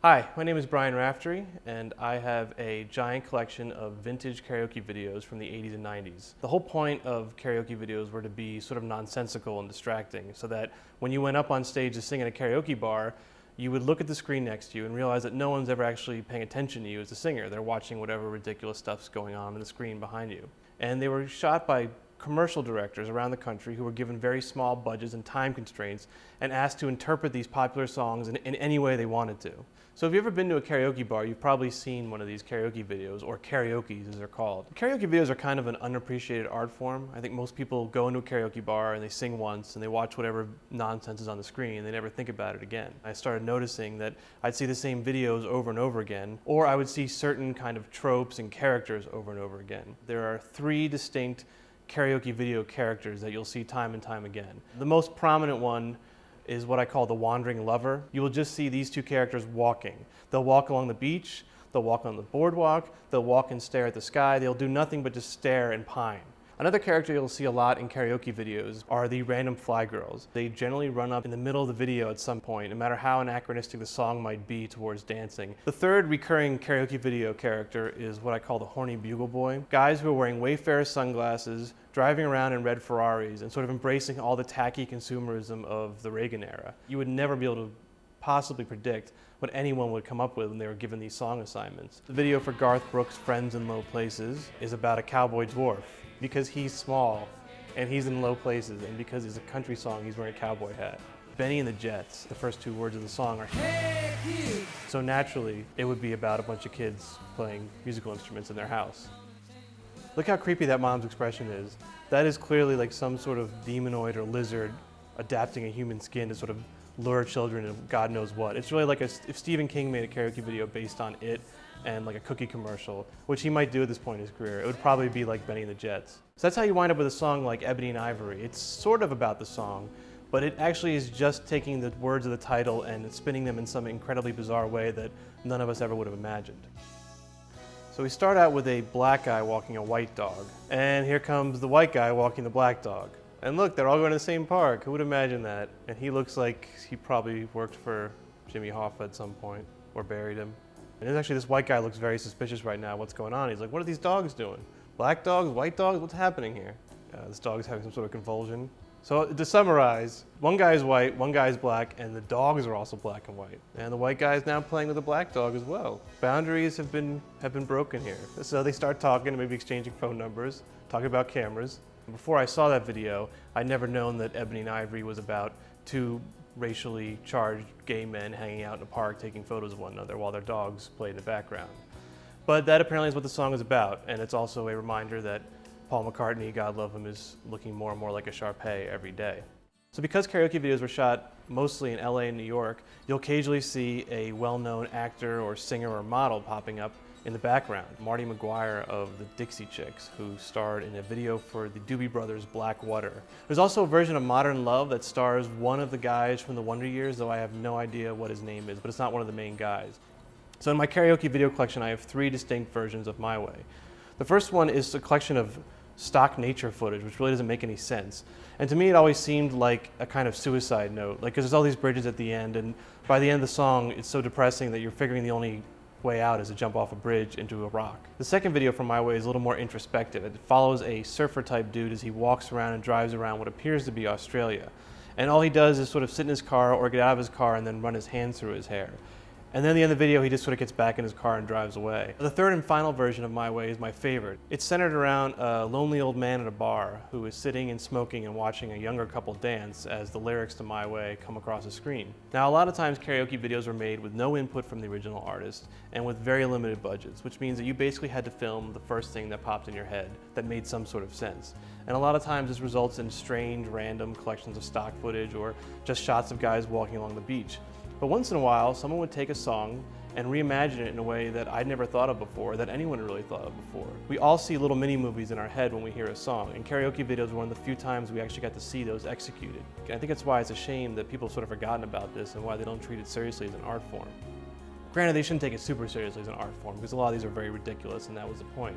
Hi, my name is Brian Raftery, and I have a giant collection of vintage karaoke videos from the 80s and 90s. The whole point of karaoke videos were to be sort of nonsensical and distracting, so that when you went up on stage to sing in a karaoke bar, you would look at the screen next to you and realize that no one's ever actually paying attention to you as a singer. They're watching whatever ridiculous stuff's going on the screen behind you. And they were shot by commercial directors around the country who were given very small budgets and time constraints and asked to interpret these popular songs in any way they wanted to. So if you've ever been to a karaoke bar, you've probably seen one of these karaoke videos, or karaokes as they're called. Karaoke videos are kind of an unappreciated art form. I think most people go into a karaoke bar and they sing once and they watch whatever nonsense is on the screen and they never think about it again. I started noticing that I'd see the same videos over and over again, or I would see certain kind of tropes and characters over and over again. There are three distinct karaoke video characters that you'll see time and time again. The most prominent one is what I call the wandering lover. You will just see these two characters walking. They'll walk along the beach, they'll walk on the boardwalk, they'll walk and stare at the sky, they'll do nothing but just stare and pine. Another character you'll see a lot in karaoke videos are the random fly girls. They generally run up in the middle of the video at some point, no matter how anachronistic the song might be towards dancing. The third recurring karaoke video character is what I call the horny bugle boy. Guys who are wearing Wayfarer sunglasses, driving around in red Ferraris, and sort of embracing all the tacky consumerism of the Reagan era. You would never be able to possibly predict what anyone would come up with when they were given these song assignments. The video for Garth Brooks' Friends in Low Places is about a cowboy dwarf. Because he's small and he's in low places, and because it's a country song, he's wearing a cowboy hat. Benny and the Jets, the first two words of the song are "Hey kids!" So naturally, it would be about a bunch of kids playing musical instruments in their house. Look how creepy that mom's expression is. That is clearly like some sort of demonoid or lizard adapting a human skin to sort of lure children into God knows what. It's really like if Stephen King made a karaoke video based on it and like a cookie commercial, which he might do at this point in his career, it would probably be like Benny and the Jets. So that's how you wind up with a song like Ebony and Ivory. It's sort of about the song, but it actually is just taking the words of the title and spinning them in some incredibly bizarre way that none of us ever would have imagined. So we start out with a black guy walking a white dog, and here comes the white guy walking the black dog. And look, they're all going to the same park. Who would imagine that? And he looks like he probably worked for Jimmy Hoffa at some point, or buried him. And actually, this white guy looks very suspicious right now. What's going on? He's like, what are these dogs doing? Black dogs, white dogs, what's happening here? This dog is having some sort of convulsion. So to summarize, one guy is white, one guy is black, and the dogs are also black and white. And the white guy is now playing with a black dog as well. Boundaries have been broken here. So they start talking, maybe exchanging phone numbers, talking about cameras. Before I saw that video, I'd never known that Ebony and Ivory was about two racially charged gay men hanging out in a park taking photos of one another while their dogs played in the background. But that apparently is what the song is about, and it's also a reminder that Paul McCartney, God love him, is looking more and more like a Shar-Pei every day. So because karaoke videos were shot mostly in LA and New York, you'll occasionally see a well-known actor or singer or model popping up in the background. Marty McGuire of the Dixie Chicks, who starred in a video for the Doobie Brothers' Black Water. There's also a version of Modern Love that stars one of the guys from the Wonder Years, though I have no idea what his name is, but it's not one of the main guys. So in my karaoke video collection, I have three distinct versions of My Way. The first one is a collection of stock nature footage, which really doesn't make any sense. And to me, it always seemed like a kind of suicide note, because there's all these bridges at the end, and by the end of the song, it's so depressing that you're figuring the only way out is to jump off a bridge into a rock. The second video from My Way is a little more introspective. It follows a surfer type dude as he walks around and drives around what appears to be Australia. And all he does is sort of sit in his car or get out of his car and then run his hands through his hair. And then at the end of the video, he just sort of gets back in his car and drives away. The third and final version of My Way is my favorite. It's centered around a lonely old man at a bar who is sitting and smoking and watching a younger couple dance as the lyrics to My Way come across the screen. Now, a lot of times karaoke videos were made with no input from the original artist and with very limited budgets, which means that you basically had to film the first thing that popped in your head that made some sort of sense. And a lot of times this results in strange, random collections of stock footage or just shots of guys walking along the beach. But once in a while, someone would take a song and reimagine it in a way that I'd never thought of before, that anyone had really thought of before. We all see little mini-movies in our head when we hear a song, and karaoke videos were one of the few times we actually got to see those executed. And I think that's why it's a shame that people have sort of forgotten about this and why they don't treat it seriously as an art form. Granted, they shouldn't take it super seriously as an art form, because a lot of these are very ridiculous, and that was the point.